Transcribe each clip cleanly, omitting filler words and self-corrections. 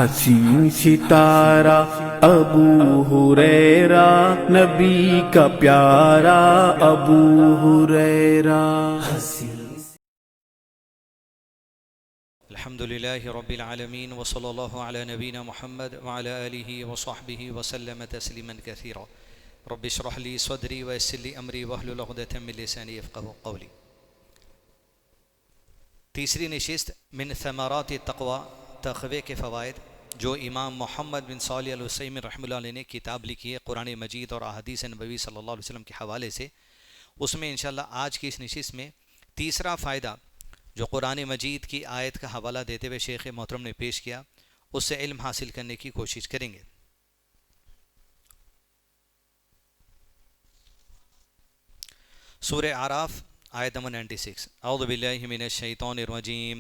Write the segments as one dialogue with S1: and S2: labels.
S1: حسین ستارہ ابو ہریرہ، نبی کا پیارا ابو ہریرہ۔
S2: الحمدللہ رب العالمین وصلی اللہ علی نبینا محمد وعلی آلہ وصحبہ وسلم تسلیما کثیرا۔ رب اشرح لی صدری ویسر لی امری واحلل عقدۃ من لسانی یفقہوا قولی۔ تیسری نشست من ثمرات التقوی، تقوی کے فوائد، جو امام محمد بن صالح العثیمین رحمہ اللہ علیہ نے کتاب لکھی ہے قرآن مجید اور احادیث نبوی صلی اللہ علیہ وسلم کے حوالے سے، اس میں انشاءاللہ آج کی اس نشست میں تیسرا فائدہ جو قرآن مجید کی آیت کا حوالہ دیتے ہوئے شیخ محترم نے پیش کیا، اس سے علم حاصل کرنے کی کوشش کریں گے۔ سورہ اعراف آیت نمبر 96۔ اعوذ باللہ من الشیطان الرجیم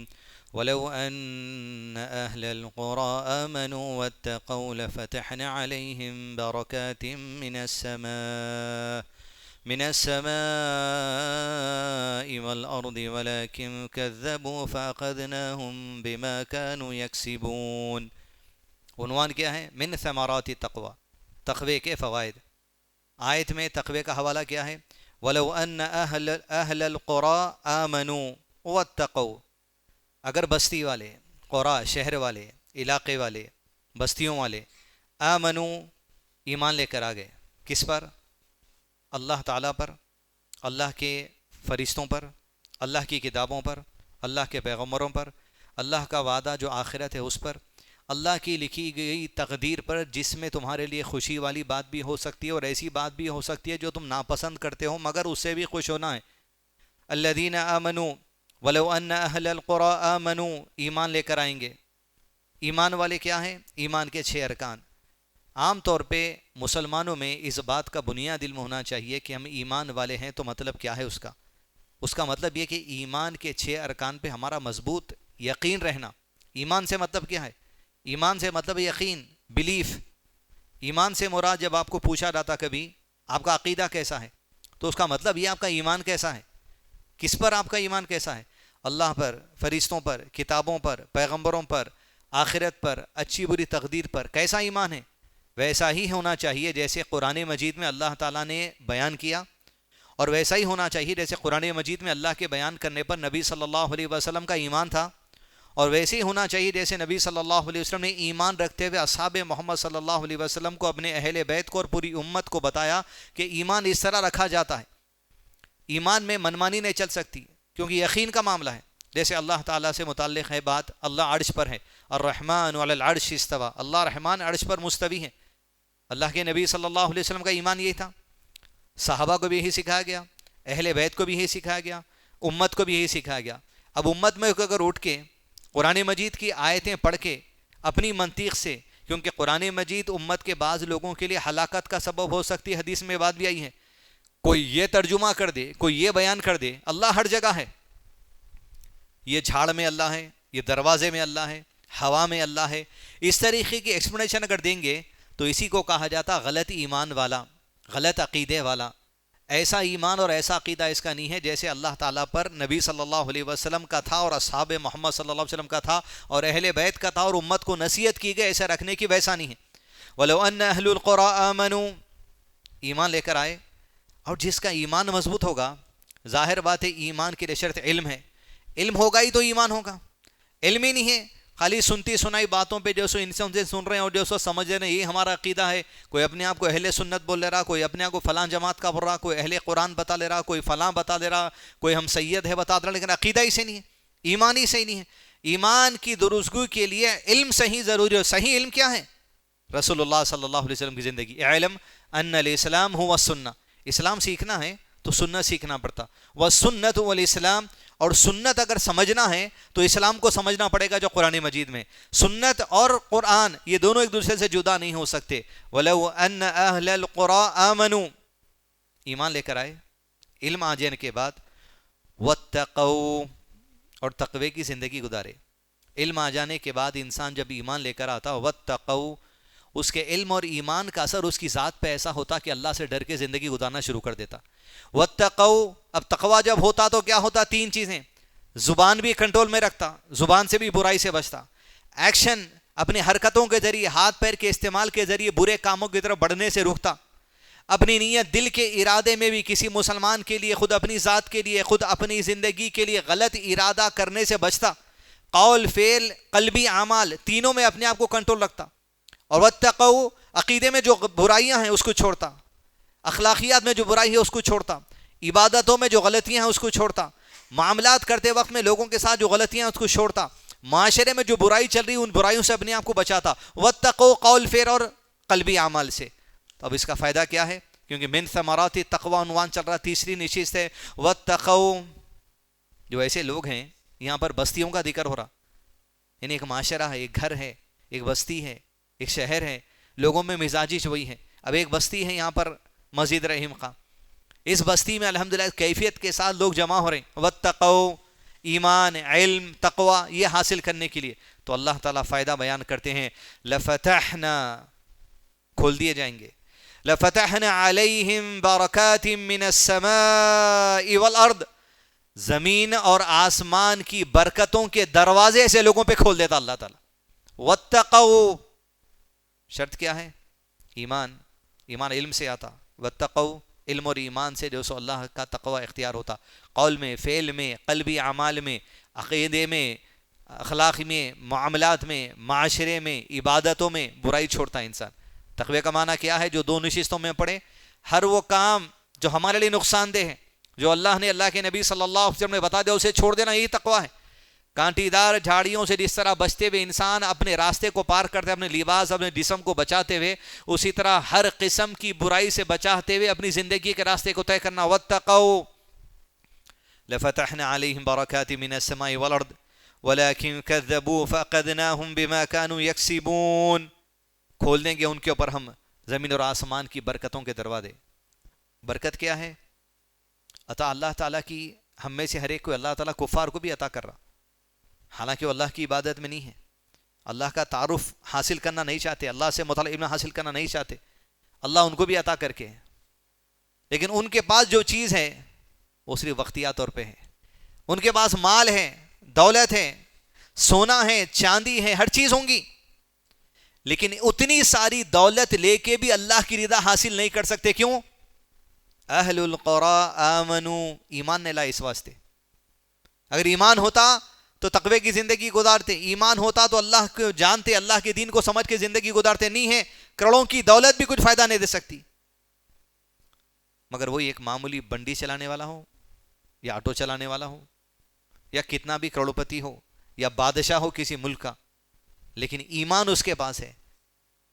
S2: وَلَوْ أَنَّ أَهْلَ الْقُرَىٰ آمَنُوا وَاتَّقَوْا لَفَتَحْنَا عَلَيْهِمْ بَرَكَاتٍ من السماء والأرض ولكن كذبوا فأخذناهم بما كانوا يكسبون۔ عنوان کیا ہے؟ من ثمرات التقوی، تقوی کے فوائد۔ آیت میں تقوی کا حوالہ کیا ہے؟ وَلَوْ أَنَّ أَهْلَ الْقُرَىٰ آمَنُوا وَاتَّقَوْا، اگر بستی والے، قرا شہر والے، علاقے والے، بستیوں والے، آمنوا ایمان لے کر آ گئے، کس پر؟ اللہ تعالیٰ پر، اللہ کے فرشتوں پر، اللہ کی کتابوں پر، اللہ کے پیغمبروں پر، اللہ کا وعدہ جو آخرت ہے اس پر، اللہ کی لکھی گئی تقدیر پر، جس میں تمہارے لیے خوشی والی بات بھی ہو سکتی ہے اور ایسی بات بھی ہو سکتی ہے جو تم ناپسند کرتے ہو مگر اس سے بھی خوش ہونا ہے۔ الذین آمنوا ولو ان اہل القرى آمنوا، ایمان لے کر آئیں گے۔ ایمان والے کیا ہیں؟ ایمان کے 6 ارکان۔ عام طور پہ مسلمانوں میں اس بات کا بنیاد علم ہونا چاہیے کہ ہم ایمان والے ہیں تو مطلب کیا ہے اس کا مطلب یہ کہ ایمان کے 6 ارکان پہ ہمارا مضبوط یقین رہنا۔ ایمان سے مطلب کیا ہے؟ ایمان سے مطلب یقین، بلیف۔ ایمان سے مراد جب آپ کو پوچھا جاتا کبھی آپ کا عقیدہ کیسا ہے تو اس کا مطلب یہ آپ کا ایمان کیسا ہے، کس پر آپ کا ایمان کیسا ہے؟ اللہ پر، فرشتوں پر، کتابوں پر، پیغمبروں پر، آخرت پر، اچھی بری تقدیر پر کیسا ایمان ہے؟ ویسا ہی ہونا چاہیے جیسے قرآن مجید میں اللہ تعالیٰ نے بیان کیا، اور ویسا ہی ہونا چاہیے جیسے قرآن مجید میں اللہ کے بیان کرنے پر نبی صلی اللہ علیہ وسلم کا ایمان تھا، اور ویسے ہی ہونا چاہیے جیسے نبی صلی اللہ علیہ وسلم نے ایمان رکھتے ہوئے اصحاب محمد صلی اللہ علیہ وسلم کو، اپنے اہل بیت کو اور پوری امت کو بتایا کہ ایمان اس طرح رکھا جاتا ہے۔ ایمان میں منمانی نہیں چل سکتی کیونکہ یقین کا معاملہ ہے۔ جیسے اللہ تعالیٰ سے متعلق ہے بات، اللہ عرش پر ہے، الرحمن علی العرش استویٰ، اللہ رحمان عرش پر مستوی ہے۔ اللہ کے نبی صلی اللہ علیہ وسلم کا ایمان یہی تھا، صحابہ کو بھی یہی سکھایا گیا، اہل بیت کو بھی یہی سکھایا گیا، امت کو بھی یہی سکھایا گیا۔ اب امت میں اگر اٹھ کے قرآن مجید کی آیتیں پڑھ کے اپنی منطق سے، کیونکہ قرآن مجید امت کے بعض لوگوں کے لیے ہلاکت کا سبب ہو سکتی ہے، حدیث میں بات بھی آئی ہے، کوئی یہ ترجمہ کر دے، کوئی یہ بیان کر دے، اللہ ہر جگہ ہے، یہ جھاڑ میں اللہ ہے، یہ دروازے میں اللہ ہے، ہوا میں اللہ ہے، اس طریقے کی ایکسپلینیشن اگر دیں گے تو اسی کو کہا جاتا غلط ایمان والا، غلط عقیدے والا۔ ایسا ایمان اور ایسا عقیدہ اس کا نہیں ہے جیسے اللہ تعالیٰ پر، نبی صلی اللہ علیہ وسلم کا تھا اور اصحاب محمد صلی اللہ علیہ وسلم کا تھا اور اہل بیت کا تھا اور امت کو نصیحت کی گئی ایسا رکھنے کی، ویسا نہیں ہے۔ وَلَوْ أَنَّ أَهْلُ الْقُرَىٰ آمَنُوا، ایمان لے کر آئے، اور جس کا ایمان مضبوط ہوگا، ظاہر بات ہے ایمان کے لیے شرط علم ہے، علم ہوگا ہی تو ایمان ہوگا۔ علم ہی نہیں ہے، خالی سنتی سنائی باتوں پہ جو سو انسان سے سن رہے ہیں اور جو سو سمجھ رہے ہیں یہ ہمارا عقیدہ ہے، کوئی اپنے آپ کو اہل سنت بول لے رہا، کوئی اپنے آپ کو فلاں جماعت کا بول رہا، کوئی اہل قرآن بتا لے رہا، کوئی فلاں بتا دے رہا، کوئی ہم سید ہے بتا دے رہا، لیکن عقیدہ ہی سے نہیں ہے، ایمان ہی صحیح نہیں ہے۔ ایمان کی درستگی کے لیے علم صحیح ضروری ہے۔ صحیح علم کیا ہے؟ رسول اللہ صلی اللہ علیہ وسلم کی زندگی۔ اعلم ان الاسلام هو السنہ، اسلام سیکھنا ہے تو سنت سیکھنا پڑتا، والسنت والاسلام، اور سنت اگر سمجھنا ہے تو اسلام کو سمجھنا پڑے گا جو قرآن مجید میں۔ سنت اور قرآن یہ دونوں ایک دوسرے سے جدا نہیں ہو سکتے۔ وَلَوْ أَنَّ أَهْلَ الْقُرَىٰ آمَنُوا، ایمان لے کر آئے، علم آ جانے کے بعد، وَاتَّقَوْا، اور تقوی کی زندگی گزارے۔ علم آ جانے کے بعد انسان جب ایمان لے کر آتا، وَاتَّقَوْا، اس کے علم اور ایمان کا اثر اس کی ذات پہ ایسا ہوتا کہ اللہ سے ڈر کے زندگی گزارنا شروع کر دیتا۔ وَاتَّقَوْا، اب تقویٰ جب ہوتا تو کیا ہوتا؟ 3 چیزیں، زبان بھی کنٹرول میں رکھتا، زبان سے بھی برائی سے بچتا، ایکشن اپنی حرکتوں کے ذریعے، ہاتھ پیر کے استعمال کے ذریعے برے کاموں کی طرف بڑھنے سے روکتا، اپنی نیت دل کے ارادے میں بھی کسی مسلمان کے لیے، خود اپنی ذات کے لیے، خود اپنی زندگی کے لیے غلط ارادہ کرنے سے بچتا، قول فعل قلبی اعمال تینوں میں اپنے آپ کو کنٹرول رکھتا، اور واتقوا عقیدے میں جو برائیاں ہیں اس کو چھوڑتا، اخلاقیات میں جو برائی ہے اس کو چھوڑتا، عبادتوں میں جو غلطیاں ہیں اس کو چھوڑتا، معاملات کرتے وقت میں لوگوں کے ساتھ جو غلطیاں ہیں اس کو چھوڑتا، معاشرے میں جو برائی چل رہی ان برائیوں سے اپنے آپ کو بچاتا، واتقوا قول فعل اور قلبی اعمال سے۔ تو اب اس کا فائدہ کیا ہے؟ کیونکہ من ثمرات التقوی عنوان چل رہا، تیسری نشست ہے واتقوا۔ جو ایسے لوگ ہیں، یہاں پر بستیوں کا ذکر ہو رہا، یعنی ایک معاشرہ ہے، ایک گھر ہے، ایک بستی ہے، ایک شہر ہے، لوگوں میں مزاجی وہی ہے۔ اب ایک بستی ہے یہاں پر مسجد رحیم خان، اس بستی میں الحمدللہ کیفیت کے ساتھ لوگ جمع ہو رہے ہیں، واتقوا، ایمان، علم، تقوی یہ حاصل کرنے کے لیے۔ تو اللہ تعالیٰ فائدہ بیان کرتے ہیں، لفتحنا، کھول دیے جائیں گے، لفتحنا علیہم برکات من السماء والارض، زمین اور آسمان کی برکتوں کے دروازے سے لوگوں پہ کھول دیتا اللہ تعالیٰ۔ واتقوا، شرط کیا ہے؟ ایمان، ایمان علم سے آتا، واتقوا علم اور ایمان سے جو سو اللہ کا تقوی اختیار ہوتا، قول میں، فعل میں، قلبی اعمال میں، عقیدے میں، اخلاق میں، معاملات میں، معاشرے میں، عبادتوں میں برائی چھوڑتا ہے انسان۔ تقوی کا معنی کیا ہے؟ جو دو نشستوں میں پڑھے، ہر وہ کام جو ہمارے لیے نقصان دہ ہے، جو اللہ نے، اللہ کے نبی صلی اللہ علیہ وسلم نے بتا دیا، اسے چھوڑ دینا، یہی تقوی ہے۔ کانٹی دار جھاڑیوں سے جس طرح بچتے ہوئے انسان اپنے راستے کو پار کرتے، اپنے لباس، اپنے جسم کو بچاتے ہوئے، اسی طرح ہر قسم کی برائی سے بچاتے ہوئے اپنی زندگی کے راستے کو طے کرنا۔ واتقوا لفتحنا علیہم برکات من السماء والارض ولكن كذبوا فاخذناهم بما كانوا يكسبون، کھول دیں گے ان کے اوپر ہم زمین اور آسمان کی برکتوں کے دروازے۔ برکت کیا ہے؟ عطا اللہ تعالیٰ کی، ہم میں سے ہر ایک کو اللہ تعالیٰ کفار کو بھی عطا کر رہا، حالانکہ وہ اللہ کی عبادت میں نہیں ہے، اللہ کا تعارف حاصل کرنا نہیں چاہتے، اللہ سے مطلع علم حاصل کرنا نہیں چاہتے، اللہ ان کو بھی عطا کر کے، لیکن ان کے پاس جو چیز ہے وہ صرف وقتیہ طور پہ ہے۔ ان کے پاس مال ہے، دولت ہے، سونا ہے، چاندی ہے، ہر چیز ہوں گی، لیکن اتنی ساری دولت لے کے بھی اللہ کی رضا حاصل نہیں کر سکتے۔ کیوں؟ اہل القرى آمنوا، ایمان نے لا، اس واسطے۔ اگر ایمان ہوتا تو تقوی کی زندگی گزارتے، ایمان ہوتا تو اللہ کو جانتے، اللہ کے دین کو سمجھ کے زندگی گزارتے۔ نہیں ہے، کروڑوں کی دولت بھی کچھ فائدہ نہیں دے سکتی، مگر وہی ایک معمولی بنڈی چلانے والا ہو، یا آٹو چلانے والا ہو، یا کتنا بھی کروڑپتی ہو، یا بادشاہ ہو کسی ملک کا، لیکن ایمان اس کے پاس ہے،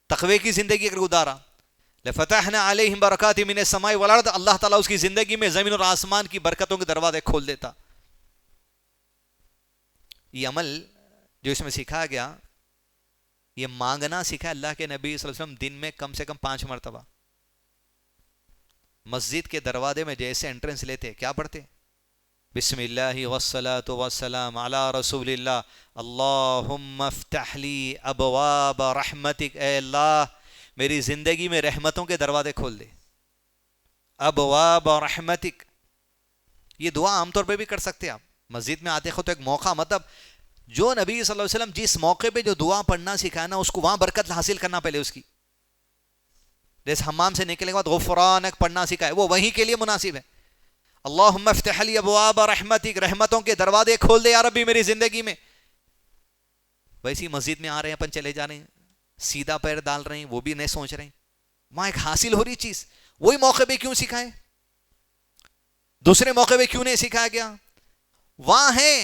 S2: تقوی کی زندگی اگر گزارا، لفتحنا علیہم برکات من السماء والارض، اللہ تعالیٰ اس کی زندگی میں زمین اور آسمان کی برکتوں کے دروازے کھول دیتا۔ یہ عمل جو اس میں سکھایا گیا، یہ مانگنا سکھا اللہ کے نبی صلی اللہ علیہ وسلم دن میں کم سے کم 5 مرتبہ۔ مسجد کے دروازے میں جیسے انٹرنس لیتے، کیا پڑھتے؟ بسم اللہ والصلاة والسلام علی رسول اللہ، اللہم افتح لی ابواب رحمتک، اے اللہ میری زندگی میں رحمتوں کے دروازے کھول دے، ابواب رحمتک۔ یہ دعا عام طور پہ بھی کر سکتے آپ، مسجد میں آتے خود تو ایک موقع، مطلب جو نبی صلی اللہ علیہ وسلم جس موقع پہ جو دعا پڑھنا سکھایا نا، اس کو وہاں برکت حاصل کرنا پہلے اس کی۔ جیسے حمام سے نکلنے کے بعد غفرانک پڑھنا سکھائے، وہ وہیں کے لیے مناسب ہے۔ اللہم افتح لی ابواب رحمتک، رحمتوں کے دروازے کھول دے یا ربی میری زندگی میں۔ ویسی مسجد میں آ رہے ہیں اپن، چلے جا رہے ہیں، سیدھا پیر ڈال رہے ہیں، وہ بھی نہیں سوچ رہے ہیں، وہاں ایک حاصل ہو رہی چیز، وہی موقع پہ کیوں سکھائے؟ دوسرے موقع پہ کیوں نہیں سکھایا گیا؟ وہاں ہیں،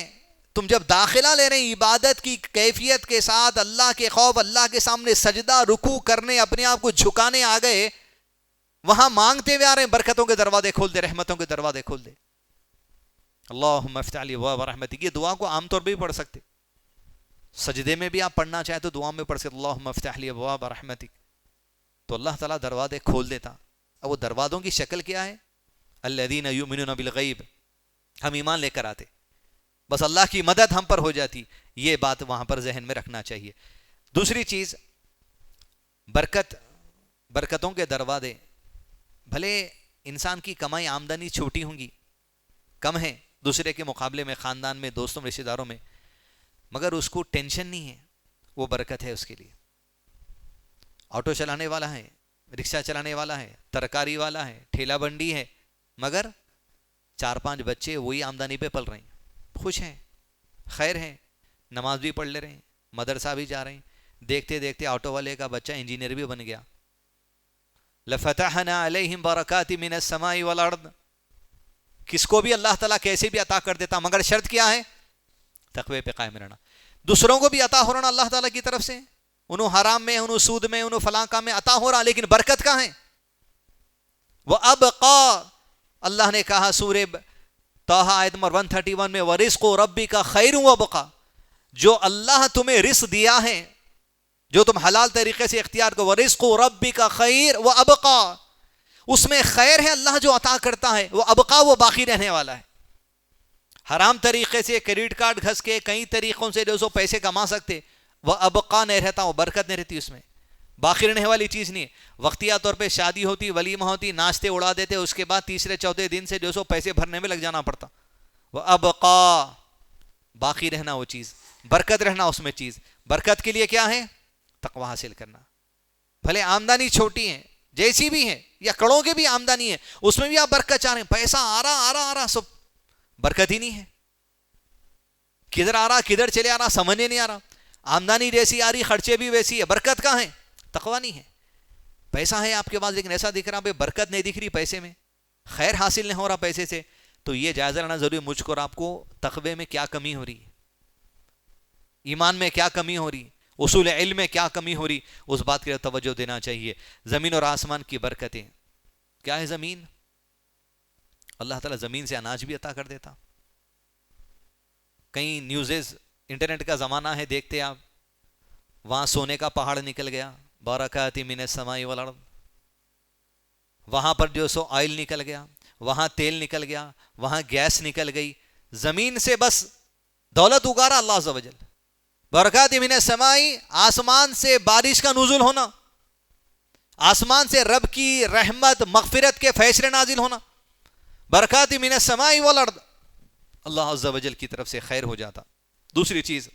S2: تم جب داخلہ لے رہے ہیں عبادت کی کیفیت کے ساتھ، اللہ کے خوف، اللہ کے سامنے سجدہ رکوع کرنے، اپنے آپ کو جھکانے آ گئے، وہاں مانگتے ہوئے آ رہے ہیں، برکتوں کے دروازے کھول دے، رحمتوں کے دروازے کھول دے۔ اللہم افتح لی ابواب رحمتک، یہ دعا کو عام طور پہ بھی پڑھ سکتے، سجدے میں بھی آپ پڑھنا چاہیں تو دعا میں پڑھ سکتے، اللہم افتح لی ابواب رحمتک، تو اللہ تعالیٰ دروازے کھول دیتا۔ اب وہ دروازوں کی شکل کیا ہے؟ الذین یؤمنون بالغیب، ہم ایمان لے کر آتے، بس اللہ کی مدد ہم پر ہو جاتی، یہ بات وہاں پر ذہن میں رکھنا چاہیے۔ دوسری چیز، برکتوں کے دروازے، بھلے انسان کی کمائی آمدنی چھوٹی ہوں گی، کم ہے دوسرے کے مقابلے میں، خاندان میں، دوستوں، رشتہ داروں میں، مگر اس کو ٹینشن نہیں ہے، وہ برکت ہے اس کے لیے. آٹو چلانے والا ہے, رکشہ چلانے والا ہے, ترکاری والا ہے, ٹھیلا بنڈی ہے, مگر 4-5 بچے وہی آمدنی پہ پل رہے ہیں, خوش ہیں, خیر ہے, نماز بھی پڑھ لے رہے ہیں, مدرسہ بھی جا رہے ہیں. دیکھتے دیکھتے آٹو والے کا بچہ انجینئر بھی بن گیا. لَفَتَحْنَا عَلَيْهِمْ بَرَكَاتٍ مِنَ السَّمَاءِ وَالْأَرْضِ. کس کو بھی اللہ تعالیٰ کیسے بھی عطا کر دیتا, مگر شرط کیا ہے؟ تقوی پہ قائم رہنا. دوسروں کو بھی عطا ہو رہا اللہ تعالیٰ کی طرف سے, انہوں حرام میں, انہوں سود میں, انہوں فلاں کام میں عطا ہو رہا, لیکن برکت کہاں ہے؟ وَأَبْقَى, اللہ نے کہا سورہ طٰہٰ آیت نمبر 131 میں, وَرِزْقُ رَبِّكَ خَيْرٌ وَأَبْقَى. جو اللہ تمہیں رزق دیا ہے, جو تم حلال طریقے سے اختیار کرو, وَرِزْقُ رَبِّكَ خَيْرٌ وَأَبْقَى, اس میں خیر ہے, اللہ جو عطا کرتا ہے, وہ ابقا, وہ باقی رہنے والا ہے. حرام طریقے سے کریڈٹ کارڈ گھس کے کئی طریقوں سے جو سو پیسے کما سکتے, وہ ابقا نہیں رہتا, وہ برکت نہیں رہتی, اس میں باقی رہنے والی چیز نہیں ہے. وقتیہ طور پہ شادی ہوتی, ولیمہ ہوتی, ناشتے اڑا دیتے, اس کے بعد تیسرے چوتھے دن سے جو سو پیسے بھرنے میں لگ جانا پڑتا. وہ ابقا, باقی رہنا وہ چیز, برکت رہنا اس میں چیز. برکت کے لیے کیا ہے؟ تقوی حاصل کرنا. بھلے آمدنی چھوٹی ہے, جیسی بھی ہے, یا کروڑوں کی بھی آمدنی ہے, اس میں بھی آپ برکت چاہ رہے ہیں, پیسہ آ رہا سب برکت ہی نہیں ہے. کدھر آ رہا, کدھر چلے آ رہا, سمجھنے نہیں آ رہا. آمدنی جیسی آ رہی, خرچے بھی ویسی ہے, برکت کہاں ہے؟ تقوی نہیں ہے. پیسہ ہے آپ کے پاس, لیکن ایسا دکھ رہا ہے برکت نہیں دکھ رہی پیسے میں, خیر حاصل نہیں ہو رہا پیسے سے. تو یہ جائزہ لینا ضروری مجھ کو اور آپ کو, تقوی میں کیا کمی ہو رہی ہے, ایمان میں کیا کمی ہو رہی, اصول علم میں کیا کمی ہو رہی, اس بات کی توجہ دینا چاہیے. زمین اور آسمان کی برکتیں کیا ہے؟ زمین, اللہ تعالیٰ زمین سے اناج بھی عطا کر دیتا. کئی نیوزز, انٹرنیٹ کا زمانہ ہے, دیکھتے آپ, وہاں سونے کا پہاڑ نکل گیا, برکات من السماء والارض. وہاں پر جو سو آئل نکل گیا, وہاں تیل نکل گیا, وہاں گیس نکل گئی. زمین سے بس دولت اگارا اللہ عز و جل. برکات من السماء, آسمان سے بارش کا نزول ہونا, آسمان سے رب کی رحمت مغفرت کے فیصلے نازل ہونا. برکات من السماء والارض, اللہ عز و جل کی طرف سے خیر ہو جاتا. دوسری چیز,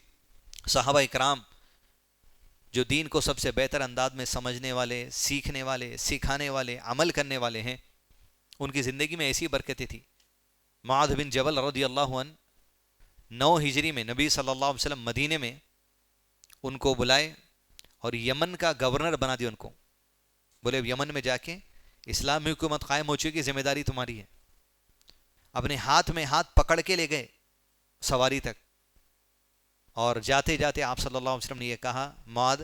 S2: صحابہ اکرام جو دین کو سب سے بہتر انداز میں سمجھنے والے, سیکھنے والے, سکھانے والے, عمل کرنے والے ہیں, ان کی زندگی میں ایسی برکتیں تھی. معاذ بن جبل رضی اللہ عنہ 9 ہجری میں نبی صلی اللہ علیہ وسلم مدینے میں ان کو بلائے اور یمن کا گورنر بنا دیا ان کو. بولے یمن میں جا کے اسلامی حکومت قائم ہو چکی, ذمہ داری تمہاری ہے. اپنے ہاتھ میں ہاتھ پکڑ کے لے گئے سواری تک, اور جاتے جاتے آپ صلی اللہ علیہ وسلم نے یہ کہا, معاذ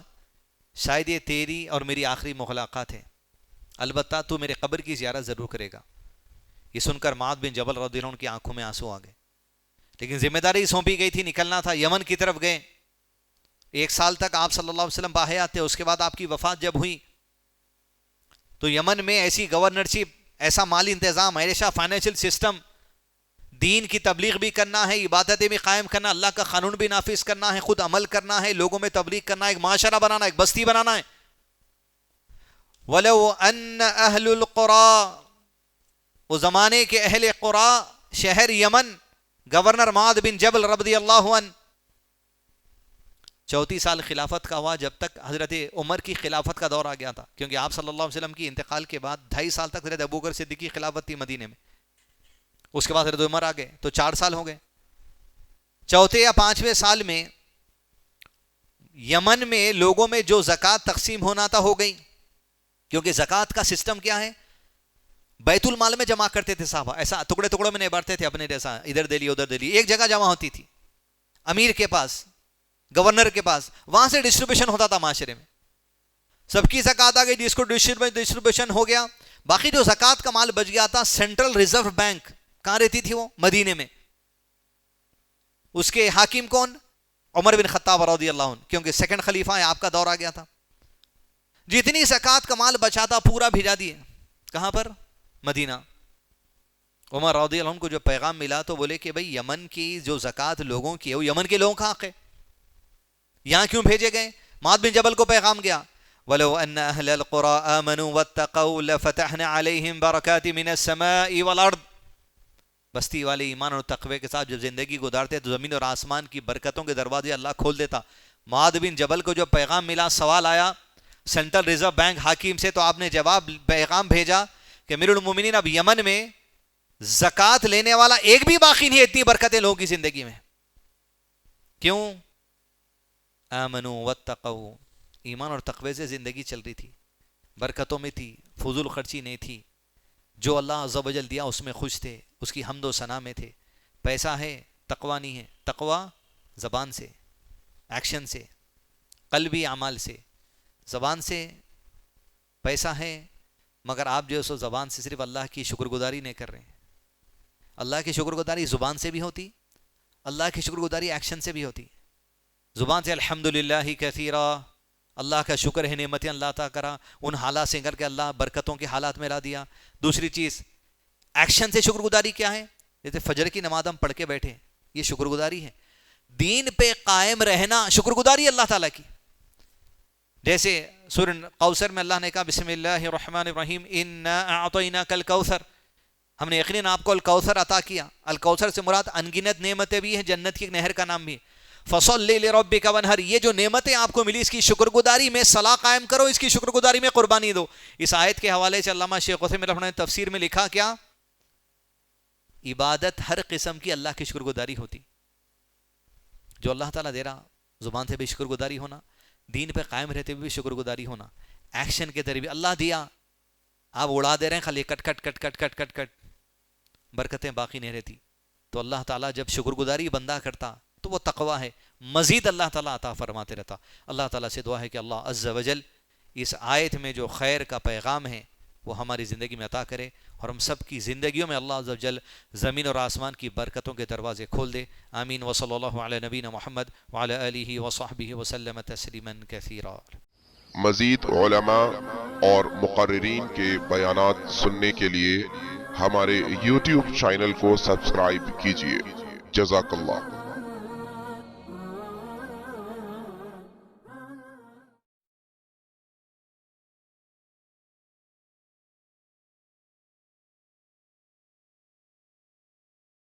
S2: شاید یہ تیری اور میری آخری ملاقات ہے, البتہ تو میرے قبر کی زیارت ضرور کرے گا. یہ سن کر معاذ بن جبل رضی اللہ عنہ کی آنکھوں میں آنسو آ گئے, لیکن ذمہ داری سونپی گئی تھی, نکلنا تھا, یمن کی طرف گئے. 1 سال تک آپ صلی اللہ علیہ وسلم باحیات تھے. اس کے بعد آپ کی وفات جب ہوئی تو یمن میں ایسی گورنرشپ, ایسا مالی انتظام, ایسا فائنینشیل سسٹم, دین کی تبلیغ بھی کرنا ہے, عبادتیں بھی قائم کرنا, اللہ کا قانون بھی نافذ کرنا ہے, خود عمل کرنا ہے, لوگوں میں تبلیغ کرنا ہے, ایک معاشرہ بنانا ہے, ایک بستی بنانا ہے. وَلَوْ أَنَّ أَهْلُ الْقُرَىٰ, وہ زمانے کے اہل قرا, شہر یمن, گورنر معاذ بن جبل رضی اللہ عنہ 34 سال خلافت کا ہوا, جب تک حضرت عمر کی خلافت کا دور آ گیا تھا, کیونکہ آپ صلی اللہ علیہ وسلم کی انتقال کے بعد 2.5 سال تک حضرت ابوبکر صدیق کی خلافت تھی مدینے میں. اس کے بعد حضرت عمر آ گئے تو 4 سال ہو گئے. 4 یا 5ویں سال میں یمن میں لوگوں میں جو زکوٰۃ تقسیم ہونا تھا ہو گئی, کیونکہ زکوٰۃ کا سسٹم کیا ہے, بیت المال میں جمع کرتے تھے صحابہ, ایسا ٹکڑے ٹکڑوں میں نہیں بانٹتے تھے اپنے جیسا, ادھر دے لی ادھر دے لی, ایک جگہ جمع ہوتی تھی, امیر کے پاس, گورنر کے پاس, وہاں سے ڈسٹریبیوشن ہوتا تھا معاشرے میں. سب کی زکوٰۃ آ گئی, جس کو ڈسٹریبیوشن ہو گیا. باقی جو زکوٰۃ کا مال بچ گیا تھا, سینٹرل ریزرو بینک کہاں رہتی تھی, وہ مدینے میں. اس کے حاکم کون؟ عمر بن خطاب رضی اللہ عنہ, کیونکہ سیکنڈ خلیفہ ہے, آپ کا دور آ گیا تھا. جتنی زکوٰۃ کا مال بچا تھا پورا بھیجا دیے, کہاں پر؟ مدینہ. عمر رضی اللہ عنہ کو جو پیغام ملا تو بولے کہ بھئی یمن کی جو زکوٰۃ لوگوں کی ہے, وہ یمن کے لوگوں کا حق ہے, یہاں کیوں بھیجے گئے؟ معاذ بن جبل کو پیغام گیا, وَلَوْ أَنَّ أَهْلَ الْقُرَىٰ آمَنُوا وَاتَّقَوْا لَفَتَحْنَا عَلَيْهِمْ بَرَكَاتٍ مِنَ السَّمَاءِ وَالْأَرْضِ. بستی والے ایمان اور تقوی کے ساتھ جب زندگی گزارتے تو زمین اور آسمان کی برکتوں کے دروازے اللہ کھول دیتا. معاذ بن جبل کو جو پیغام ملا، سوال آیا سینٹرل ریزرو بینک حاکم سے، تو آپ نے جواب پیغام بھیجا کہ امیر المومنین اب یمن میں زکوٰۃ لینے والا ایک بھی باقی نہیں ہے، اتنی برکتیں لوگوں کی زندگی میں. کیوں؟ آمنوا واتقوا، ایمان اور تقوی سے زندگی چل رہی تھی، برکتوں میں تھی، فضول خرچی نہیں تھی، جو اللہ عز و جل دیا اس میں خوش تھے، اس کی حمد و ثنا میں تھے. پیسہ ہے، تقوی نہیں ہے. تقوی زبان سے، ایکشن سے، قلبی اعمال سے. زبان سے پیسہ ہے مگر آپ جو سو زبان سے صرف اللہ کی شکر گزاری نہیں کر رہے ہیں. اللہ کی شکر گزاری زبان سے بھی ہوتی، اللہ کی شکر گزاری ایکشن سے بھی ہوتی. زبان سے الحمدللہ کثیرا، اللہ کا شکر ہے، نعمتیں اللہ عطا کرا، ان حالات سے کر کے اللہ برکتوں کے حالات میں لا دیا. دوسری چیز ایکشن سے شکر گزاری کیا ہے؟ جیسے فجر کی نماز ہم پڑھ کے بیٹھے، یہ شکر گزاری ہے. دین پہ قائم رہنا شکر گزاری اللہ تعالیٰ کی. جیسے سورہ کوثر میں اللہ نے کہا بسم اللہ الرحمن الرحیم انا اعطیناک الکوثر، ہم نے یقیناً آپ کو الکوثر عطا کیا. الکوثر سے مراد انگنت نعمتیں بھی ہیں، جنت کی ایک نہر کا نام بھی. فصلی لربک وانحر، یہ جو نعمتیں آپ کو ملی اس کی شکر گزاری میں صلاح قائم کرو، اس کی شکر گزاری میں قربانی دو. اس آیت کے حوالے سے علامہ شیخ عثیمین رحمۃ اللہ نے تفسیر میں لکھا کیا؟ عبادت ہر قسم کی اللہ کی شکر گزاری ہوتی، جو اللہ تعالیٰ دے رہا زبان سے بھی شکر گزاری ہونا، دین پہ قائم رہتے ہوئے بھی شکر گزاری ہونا، ایکشن کے ذریعے اللہ دیا آپ اڑا دے رہے ہیں خالی کٹ کٹ کٹ کٹ کٹ کٹ کٹ، برکتیں باقی نہیں رہتی. تو اللہ تعالیٰ جب شکر گزاری بندہ کرتا تو وہ تقوی ہے، مزید اللہ تعالیٰ عطا فرماتے رہتا. اللہ تعالیٰ سے دعا ہے کہ اللہ عز و جل اس آیت میں جو خیر کا پیغام ہے وہ ہماری زندگی میں عطا کرے، اور ہم سب کی زندگیوں میں اللہ عز و جل زمین اور آسمان کی برکتوں کے دروازے کھول دے. آمین. وصلی اللہ علی نبینا محمد وعلی آلہ وصحبہ وسلم تسلیما کثیرا.
S3: مزید علماء اور مقررین کے بیانات سننے کے لیے ہمارے YouTube چینل کو سبسکرائب کیجیے. جزاک اللہ.